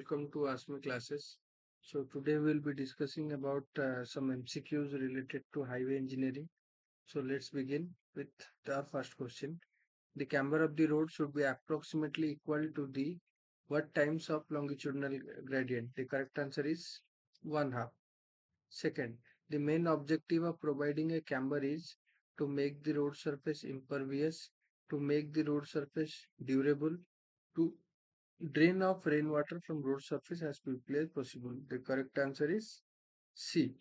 welcome to Ask Me classes. So today we'll be discussing about some MCQs related to highway engineering. So let's begin with the first question. The camber of the road should be approximately equal to the what times of longitudinal gradient? The correct answer is 1/2. Second, the main objective of providing a camber is to make the road surface impervious, to make the road surface durable, to drain off rainwater from road surface as quickly as possible. The correct answer is C.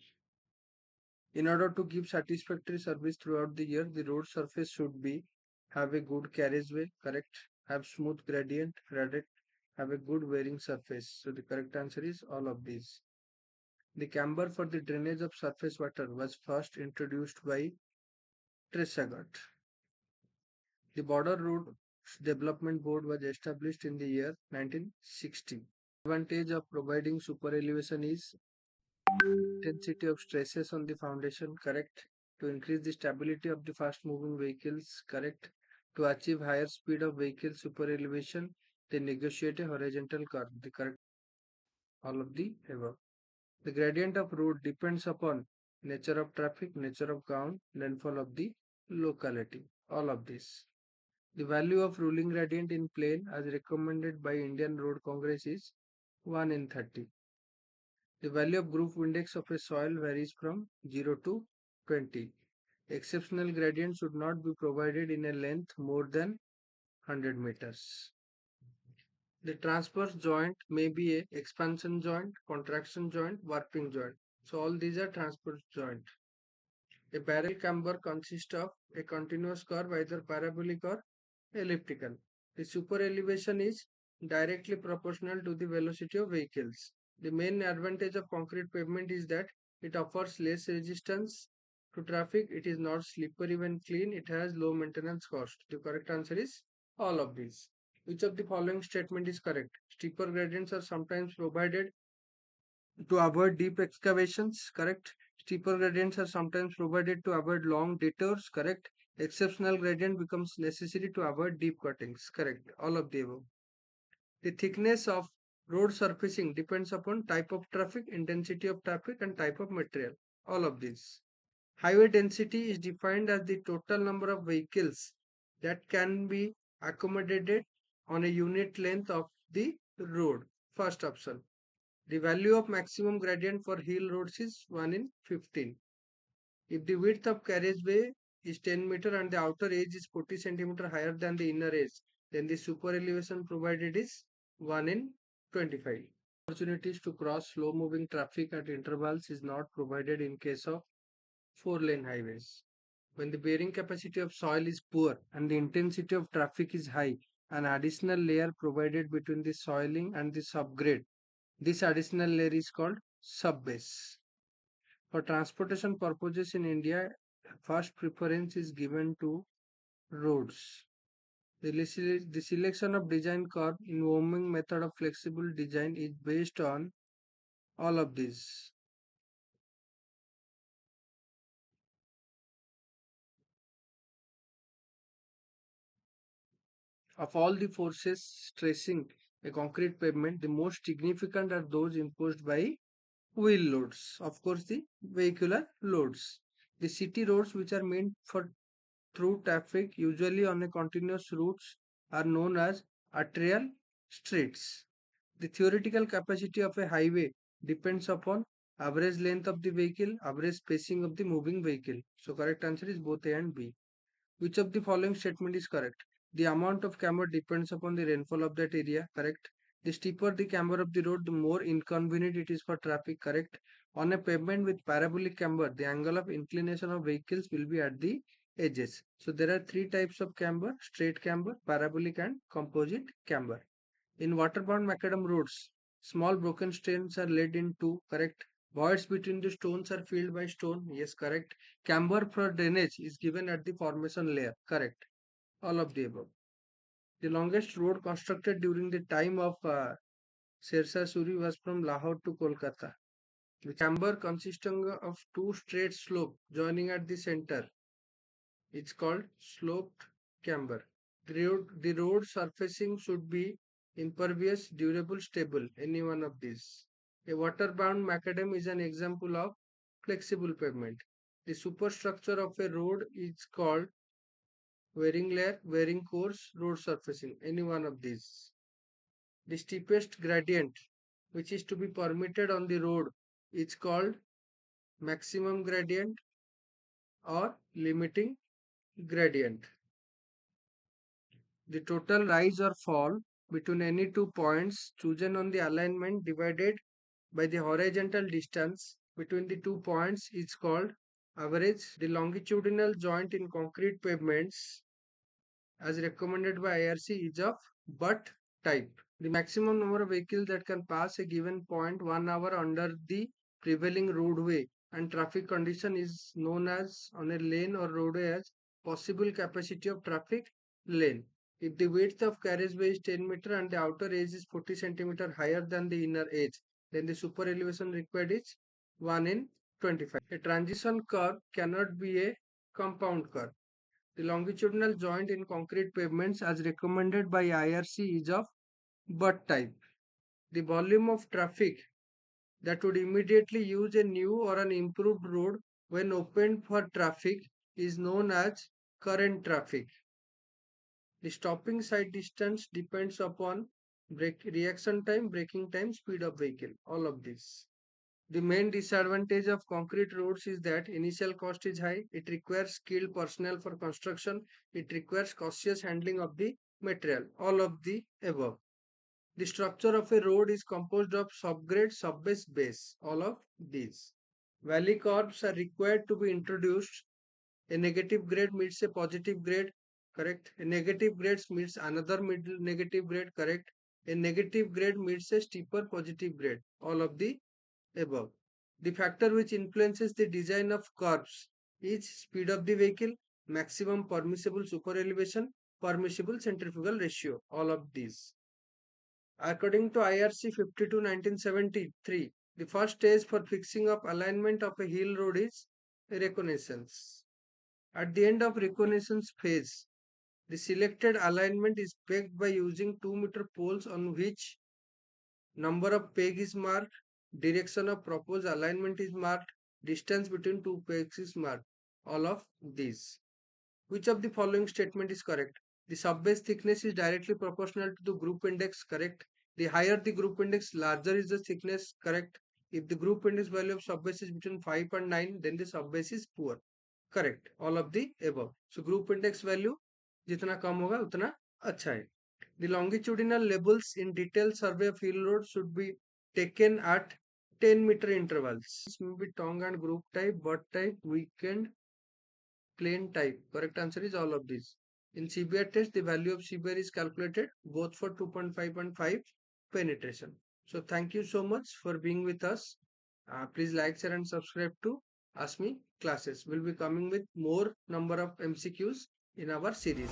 In order to give satisfactory service throughout the year, the road surface should be have a good carriageway, correct, have smooth gradient, correct, have a good wearing surface. So the correct answer is all of these. The camber for the drainage of surface water was first introduced by Tresagot. The Border Road Development Board was established in the year 1960. The advantage of providing super elevation is intensity of stresses on the foundation, correct, to increase the stability of the fast moving vehicles, correct, to achieve higher speed of vehicle super elevation, they negotiate a horizontal curve, the correct, all of the above. The gradient of road depends upon nature of traffic, nature of ground, landfall of the locality, all of this. The value of ruling gradient in plane as recommended by Indian Road Congress is 1 in 30. The value of groove index of a soil varies from 0 to 20. Exceptional gradient should not be provided in a length more than 100 meters. The transverse joint may be a expansion joint, contraction joint, warping joint. So all these are transverse joint. A barrel camber consists of a continuous curve, either parabolic or elliptical. The super elevation is directly proportional to the velocity of vehicles. The main advantage of concrete pavement is that it offers less resistance to traffic. It is not slippery when clean. It has low maintenance cost. The correct answer is all of these. Which of the following statement is correct? Steeper gradients are sometimes provided to avoid deep excavations, correct. Steeper gradients are sometimes provided to avoid long detours, correct. Exceptional gradient becomes necessary to avoid deep cuttings, correct. All of the above. The thickness of road surfacing depends upon type of traffic, intensity of traffic, and type of material. All of these. Highway density is defined as the total number of vehicles that can be accommodated on a unit length of the road. First option. The value of maximum gradient for hill roads is 1 in 15. If the width of carriageway is 10 meter and the outer edge is 40 centimeter higher than the inner edge, then the super elevation provided is 1 in 25. Opportunities to cross slow moving traffic at intervals is not provided in case of 4-lane highways. When the bearing capacity of soil is poor and the intensity of traffic is high, an additional layer provided between the soiling and the subgrade. This additional layer is called subbase. For transportation purposes in India, first preference is given to roads. The selection of design curve in Woming method of flexible design is based on all of these. Of all the forces stressing a concrete pavement, the most significant are those imposed by wheel loads. Of course, the vehicular loads. The city roads, which are meant for through traffic, usually on a continuous routes, are known as arterial streets. The theoretical capacity of a highway depends upon average length of the vehicle, average spacing of the moving vehicle. So correct answer is both A and B. Which of the following statement is correct? The amount of camber depends upon the rainfall of that area, correct. The steeper the camber of the road, the more inconvenient it is for traffic, correct. On a pavement with parabolic camber, the angle of inclination of vehicles will be at the edges. So there are three types of camber: straight camber, parabolic, and composite camber. In waterbound macadam roads, small broken stones are laid into, correct. Voids between the stones are filled by stone, yes, correct. Camber for drainage is given at the formation layer, correct. All of the above. The longest road constructed during the time of Shershah Suri was from Lahore to Kolkata. The camber consisting of two straight slopes joining at the center. It's called sloped camber. The road surfacing should be impervious, durable, stable, any one of these. A water-bound macadam is an example of flexible pavement. The superstructure of a road is called wearing layer, wearing course, road surfacing, any one of these. The steepest gradient which is to be permitted on the road is called maximum gradient or limiting gradient. The total rise or fall between any 2 points chosen on the alignment divided by the horizontal distance between the 2 points is called average. The longitudinal joint in concrete pavements as recommended by IRC is of butt type. The maximum number of vehicles that can pass a given point 1 hour under the prevailing roadway and traffic condition is known as on a lane or roadway as possible capacity of traffic lane. If the width of carriageway is 10 meter and the outer edge is 40 centimeter higher than the inner edge, then the super elevation required is 1 in 25. A transition curve cannot be a compound curve. The longitudinal joint in concrete pavements as recommended by IRC is of butt type. The volume of traffic that would immediately use a new or an improved road when opened for traffic is known as current traffic. The stopping side distance depends upon reaction time, braking time, speed of vehicle, all of this. The main disadvantage of concrete roads is that initial cost is high, it requires skilled personnel for construction, it requires cautious handling of the material, all of the above. The structure of a road is composed of subgrade, subbase, base, all of these. Valley curves are required to be introduced. A negative grade meets a positive grade, correct? A negative grade meets another middle negative grade, correct? A negative grade meets a steeper positive grade, all of the above. The factor which influences the design of curves is speed of the vehicle, maximum permissible super elevation, permissible centrifugal ratio, all of these. According to IRC 52/1973, the first stage for fixing up alignment of a hill road is reconnaissance. At the end of reconnaissance phase, the selected alignment is pegged by using 2-meter poles on which number of peg is marked, direction of proposed alignment is marked, distance between two pegs is marked. All of these. Which of the following statement is correct? The subbase thickness is directly proportional to the group index, correct? The higher the group index, larger is the thickness, correct? If the group index value of subbase is between 5 and 9, then the subbase is poor. Correct. All of the above. So group index value जितना कम होगा उतना अच्छा है. The longitudinal labels in detailed survey of hill road should be taken at 10-meter intervals. This may be tongue and group type, butt type, weekend, plain type. Correct answer is all of these. In CBR test, the value of CBR is calculated both for 2.5 and 5 penetration. So thank you so much for being with us. Please like, share and subscribe to Ask Me classes. We'll be coming with more number of MCQs in our series.